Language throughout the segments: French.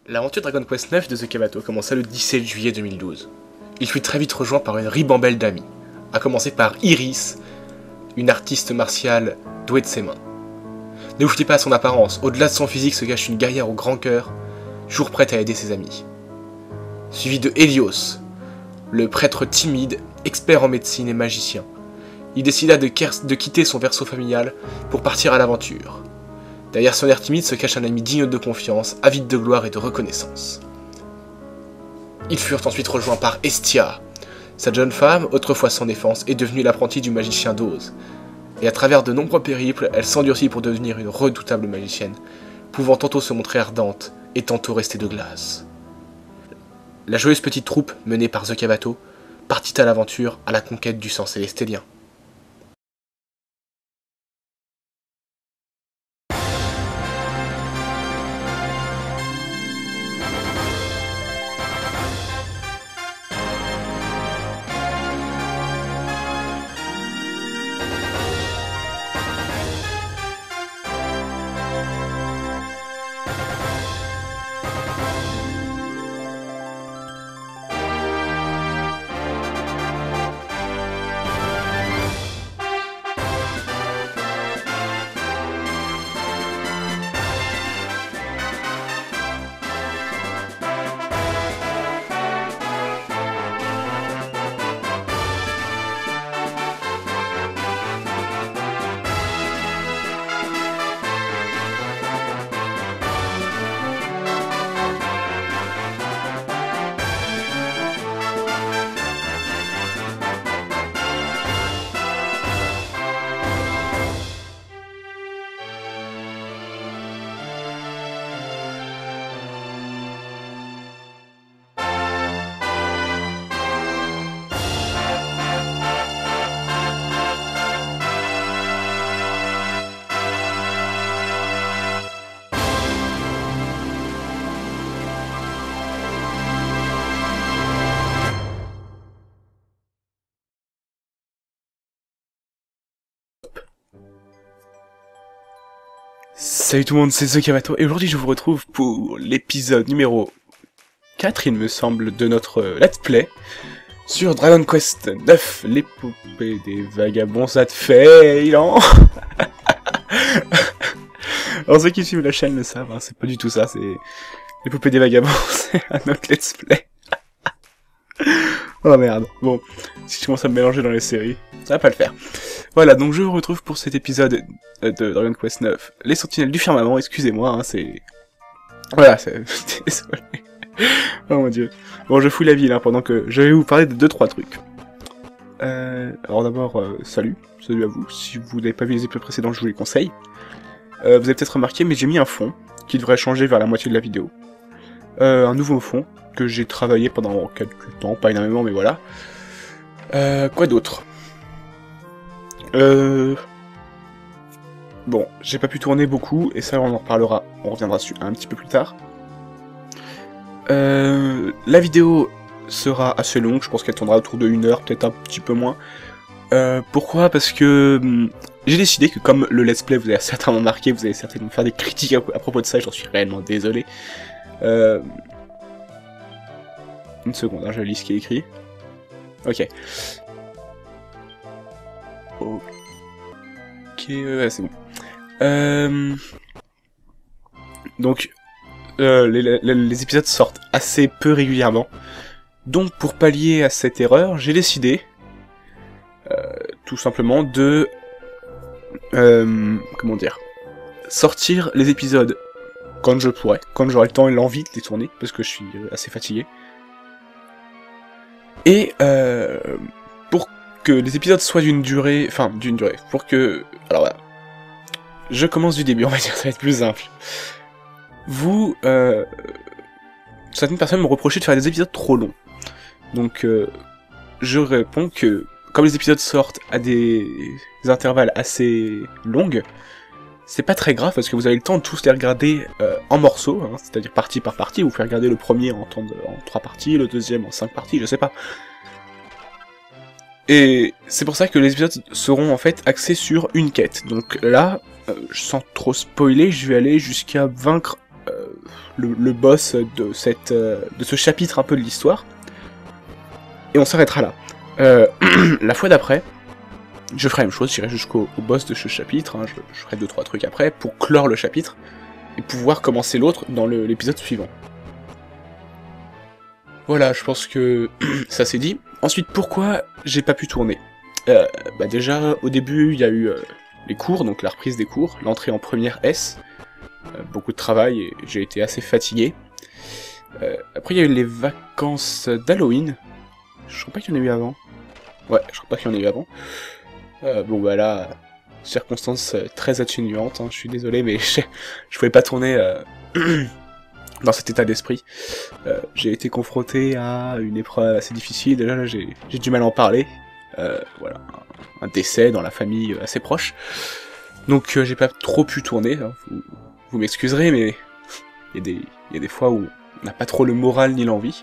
L'aventure Dragon Quest IX de The Kabato commença le 17 juillet 2012. Il fut très vite rejoint par une ribambelle d'amis, à commencer par Iris, une artiste martiale douée de ses mains. Ne vous fiez pas à son apparence, au-delà de son physique se cache une guerrière au grand cœur, toujours prête à aider ses amis. Suivi de Helios, le prêtre timide, expert en médecine et magicien. Il décida de quitter son berceau familial pour partir à l'aventure. Derrière son air timide se cache un ami digne de confiance, avide de gloire et de reconnaissance. Ils furent ensuite rejoints par Estia. Sa jeune femme, autrefois sans défense, est devenue l'apprentie du magicien d'Oz. Et à travers de nombreux périples, elle s'endurcit pour devenir une redoutable magicienne, pouvant tantôt se montrer ardente et tantôt rester de glace. La joyeuse petite troupe, menée par The Kabato, partit à l'aventure à la conquête du sang célestélien. Salut tout le monde, c'est The Kabato et aujourd'hui je vous retrouve pour l'épisode numéro 4, il me semble, de notre let's play sur Dragon Quest 9, l'épopée des vagabonds, ça te fait, hein. Alors ceux qui suivent la chaîne le savent, hein, c'est pas du tout ça, c'est l'épopée des vagabonds, c'est un autre let's play. Oh merde, bon, si je commence à me mélanger dans les séries, ça va pas le faire. Voilà, donc je vous retrouve pour cet épisode de Dragon Quest 9. Les Sentinelles du Firmament, excusez-moi, hein, c'est... Voilà, c'est... Désolé. Oh mon dieu. Bon, je fouille la ville, hein, pendant que je vais vous parler de 2-3 trucs. Alors d'abord, salut à vous. Si vous n'avez pas vu les épisodes précédents, je vous les conseille. Vous avez peut-être remarqué, mais j'ai mis un fond, qui devrait changer vers la moitié de la vidéo. Un nouveau fond, que j'ai travaillé pendant quelques temps, pas énormément, mais voilà. Quoi d'autre ? Bon, j'ai pas pu tourner beaucoup, et ça on en reparlera, on reviendra dessus un petit peu plus tard. La vidéo sera assez longue, je pense qu'elle tournera autour de 1 heure, peut-être un petit peu moins. Pourquoi ? Parce que j'ai décidé que comme le let's play vous avez certainement marqué, vous allez certainement faire des critiques à propos de ça, j'en suis réellement désolé. Une seconde, hein, je lis ce qui est écrit. Ok. Ok, c'est bon. Donc, les épisodes sortent assez peu régulièrement. Donc, pour pallier à cette erreur, j'ai décidé, tout simplement, de... comment dire, sortir les épisodes quand je pourrai, quand j'aurai le temps et l'envie de les tourner, parce que je suis assez fatigué. Et, pour que les épisodes soient d'une durée, pour que... Alors voilà, je commence du début, on va dire, ça va être plus simple. Vous, certaines personnes me reprochaient de faire des épisodes trop longs. Donc, je réponds que, comme les épisodes sortent à des intervalles assez longs, c'est pas très grave, parce que vous avez le temps de tous les regarder en morceaux, hein, c'est-à-dire partie par partie, vous pouvez regarder le premier en 3 parties, le deuxième en 5 parties, je sais pas. Et c'est pour ça que les épisodes seront en fait axés sur une quête. Donc là, sans trop spoiler, je vais aller jusqu'à vaincre le boss de ce chapitre un peu de l'histoire. Et on s'arrêtera là. La fois d'après, je ferai la même chose, j'irai jusqu'au boss de ce chapitre, hein, je ferai 2-3 trucs après, pour clore le chapitre, et pouvoir commencer l'autre dans l'épisode suivant. Voilà, je pense que ça c'est dit. Ensuite, pourquoi j'ai pas pu tourner? Déjà, au début, il y a eu les cours, donc la reprise des cours, l'entrée en première S, beaucoup de travail, et j'ai été assez fatigué. Après, il y a eu les vacances d'Halloween. Je crois pas qu'il y en a eu avant. Ouais, je crois pas qu'il y en a eu avant. Bon bah là, circonstances très atténuantes, hein, je suis désolé, mais je pouvais pas tourner dans cet état d'esprit. J'ai été confronté à une épreuve assez difficile, déjà là j'ai du mal à en parler. Voilà, un décès dans la famille assez proche. Donc j'ai pas trop pu tourner, hein, vous m'excuserez, mais il y a des fois où on n'a pas trop le moral ni l'envie.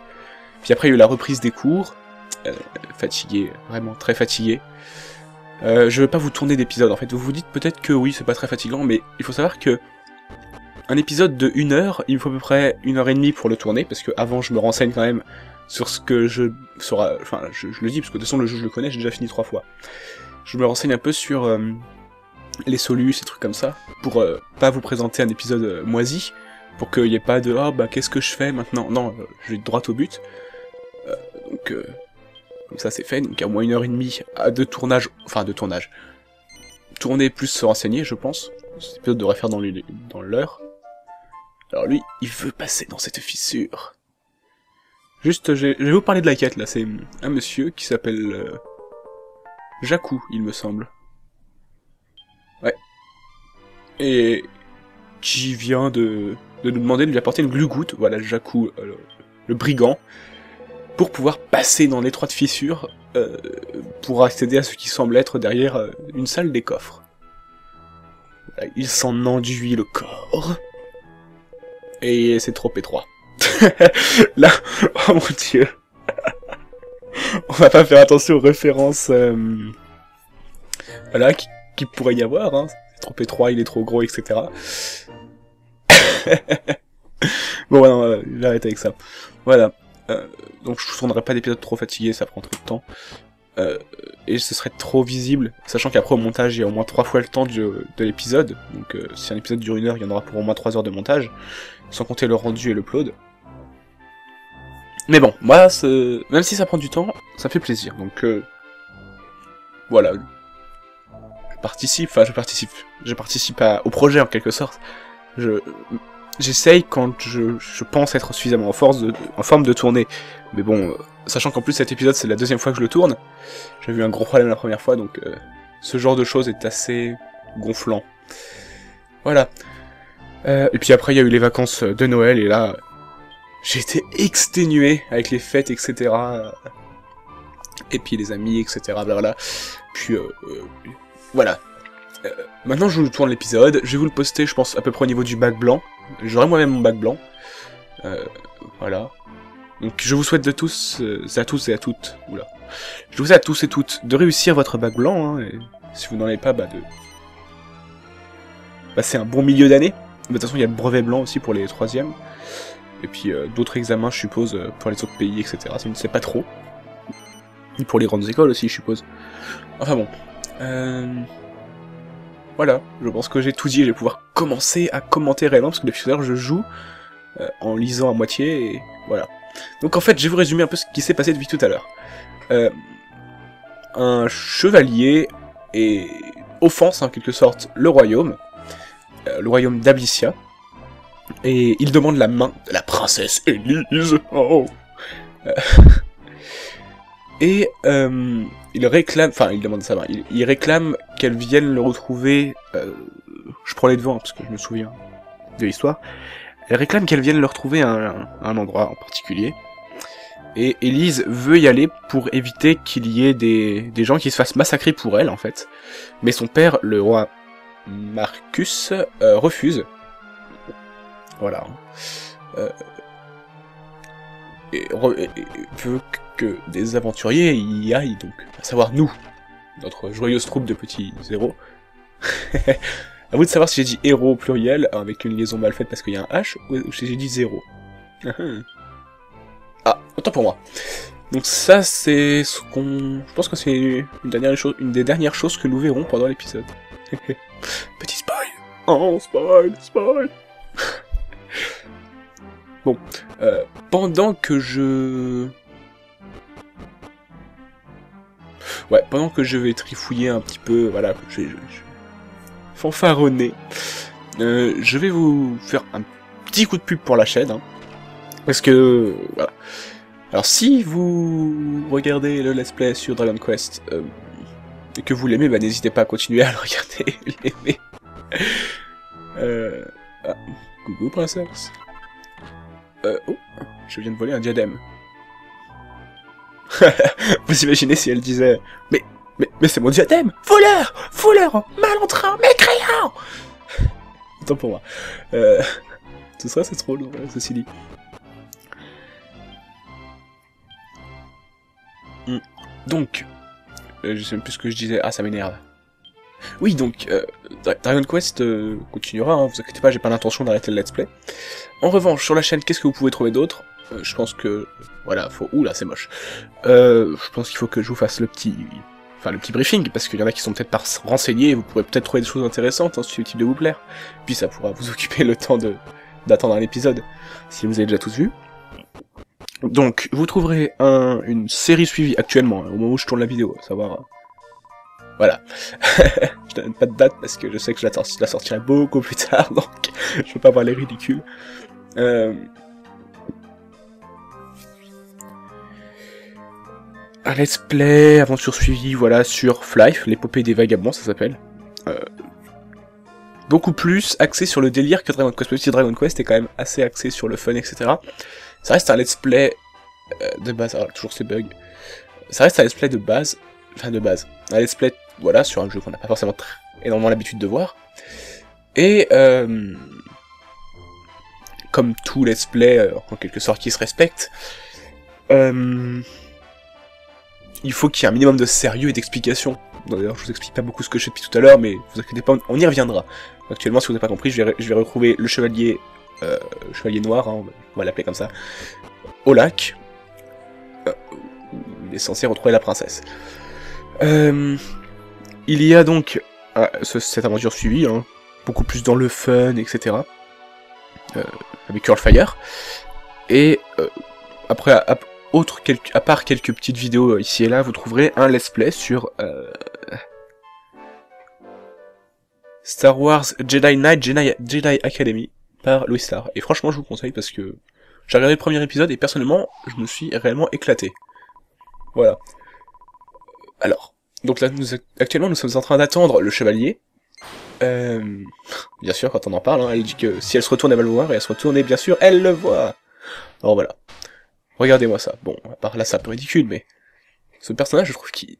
Puis après il y a eu la reprise des cours, fatigué, vraiment très fatigué. Je veux pas vous tourner d'épisode, en fait, vous vous dites peut-être que oui, c'est pas très fatigant, mais il faut savoir que un épisode de 1 heure, il me faut à peu près 1h30 pour le tourner, parce que avant je me renseigne quand même sur ce que je saurai, enfin je le dis, parce que de toute façon le jeu je le connais, j'ai déjà fini 3 fois. Je me renseigne un peu sur les solus, ces trucs comme ça, pour pas vous présenter un épisode moisi, pour qu'il n'y ait pas de « oh bah qu'est-ce que je fais maintenant ?» Non, je vais droit au but. Donc comme ça c'est fait, donc il y a au moins 1h30 de tournage, tourner plus se renseigner je pense, cet épisode devrait faire dans l'heure. Alors lui, il veut passer dans cette fissure. Juste, je vais vous parler de la quête là, c'est un monsieur qui s'appelle Jakku, il me semble. Ouais. Et qui vient de nous demander de lui apporter une glu-goutte, voilà, Jakku, le brigand, pour pouvoir passer dans l'étroite fissure, pour accéder à ce qui semble être derrière une salle des coffres. Voilà, il s'en enduit le corps. Et c'est trop étroit. Là, oh mon dieu. On va pas faire attention aux références voilà, qui pourrait y avoir, hein. C'est trop étroit, il est trop gros, etc. Bon, voilà, je vais arrêter avec ça. Voilà. Donc je ne tournerai pas d'épisode trop fatigué, ça prend trop de temps. Et ce serait trop visible, sachant qu'après au montage il y a au moins 3 fois le temps de l'épisode. Donc si un épisode dure 1 heure, il y en aura pour au moins 3 heures de montage, sans compter le rendu et l'upload. Mais bon, moi, même si ça prend du temps, ça me fait plaisir. Donc voilà. Je participe au projet en quelque sorte. J'essaye quand je pense être suffisamment en forme de tourner. Mais bon, sachant qu'en plus cet épisode c'est la 2e fois que je le tourne, j'ai eu un gros problème la première fois, donc ce genre de choses est assez gonflant. Voilà. Et puis après il y a eu les vacances de Noël, et là, j'ai été exténué avec les fêtes, etc. Et puis les amis, etc. Blablabla. Puis voilà. Maintenant je vous tourne l'épisode, je vais vous le poster je pense à peu près au niveau du bac blanc. J'aurai moi-même mon bac blanc. Voilà. Donc je vous souhaite à tous et à toutes. Oula. Je vous souhaite à tous et toutes de réussir votre bac blanc, hein, et si vous n'en avez pas, c'est un bon milieu d'année. De toute façon il y a le brevet blanc aussi pour les 3e. Et puis d'autres examens je suppose pour les autres pays, etc. Je ne sais pas trop. Et pour les grandes écoles aussi je suppose. Enfin bon. Voilà, je pense que j'ai tout dit, je vais pouvoir commencer à commenter réellement, parce que depuis tout à l'heure je joue en lisant à moitié, et voilà. Donc en fait, je vais vous résumer un peu ce qui s'est passé depuis tout à l'heure. Un chevalier offense en quelque sorte le royaume d'Abycia, et il demande la main de la princesse Élise. Oh. Et il réclame, enfin il demande sa main, il réclame qu'elle vienne le retrouver, je prends les devants parce que je me souviens de l'histoire, elle réclame qu'elle vienne le retrouver à un endroit en particulier, et Élise veut y aller pour éviter qu'il y ait des gens qui se fassent massacrer pour elle en fait, mais son père, le roi Marcus, refuse, voilà, et veut que des aventuriers y aillent, donc, à savoir nous, notre joyeuse troupe de petits zéros, À vous de savoir si j'ai dit héros au pluriel, avec une liaison mal faite parce qu'il y a un H, ou si j'ai dit 0. Ah, autant pour moi. Donc ça, c'est ce qu'on... Je pense que c'est une des dernières choses que nous verrons pendant l'épisode. Petit spoil. Oh, spoil. Bon, pendant que je vais trifouiller un petit peu, voilà, je fanfaronner, je vais vous faire un petit coup de pub pour la chaîne, hein, parce que, voilà. Alors si vous regardez le let's play sur Dragon Quest, et que vous l'aimez, bah n'hésitez pas à continuer à le regarder, l'aimer. Ah, coucou princesse. Oh, je viens de voler un diadème. Vous imaginez si elle disait mais c'est mon diadème! Voleur! Malentrant! Mécréant! Autant pour moi. Ce serait assez drôle, ceci dit. Donc, je sais même plus ce que je disais. Ah, ça m'énerve. Oui, donc, Dragon Quest continuera, hein, vous inquiétez pas, j'ai pas l'intention d'arrêter le let's play. En revanche, sur la chaîne, qu'est-ce que vous pouvez trouver d'autre? Je pense que... Voilà, faut... Ouh là, c'est moche. Je pense qu'il faut que je vous fasse le petit briefing, parce qu'il y en a qui sont peut-être pas renseignés, vous pourrez peut-être trouver des choses intéressantes, hein, susceptibles de vous plaire. Puis ça pourra vous occuper le temps d'attendre un épisode, si vous avez déjà tous vu. Donc, vous trouverez une série suivie actuellement, hein, au moment où je tourne la vidéo, à savoir... Voilà. Je donne pas de date parce que je sais que je la sortirai beaucoup plus tard, donc je veux pas voir les ridicules. Un let's play, aventure suivie, voilà, sur Flife, l'épopée des vagabonds, ça s'appelle. Beaucoup plus axé sur le délire que Dragon Quest, même si Dragon Quest est quand même assez axé sur le fun, etc. Ça reste un let's play de base, alors toujours ces bugs. Ça reste un let's play de base, un let's play, voilà, sur un jeu qu'on n'a pas forcément énormément l'habitude de voir. Et, comme tout let's play, en quelque sorte, qui se respecte, il faut qu'il y ait un minimum de sérieux et d'explication. D'ailleurs, je vous explique pas beaucoup ce que je fais depuis tout à l'heure, mais vous inquiétez pas, on y reviendra. Actuellement, si vous n'avez pas compris, je vais retrouver le chevalier noir, hein, on va l'appeler comme ça, au lac. Il est censé retrouver la princesse. Il y a donc cette aventure suivie, hein, beaucoup plus dans le fun, etc. Avec Curlfire. Et après, à part quelques petites vidéos ici et là, vous trouverez un let's play sur Star Wars Jedi Knight Jedi Academy par Louis Star. Et franchement, je vous conseille parce que j'ai regardé le premier épisode et personnellement, je me suis réellement éclaté. Voilà. Alors, donc là, actuellement, nous sommes en train d'attendre le chevalier. Bien sûr, quand on en parle, hein, elle dit que si elle se retourne, elle va le voir, et elle se retourne, et bien sûr, elle le voit. Alors voilà. Regardez-moi ça. Bon, à part là, c'est un peu ridicule, mais ce personnage, je trouve qu'il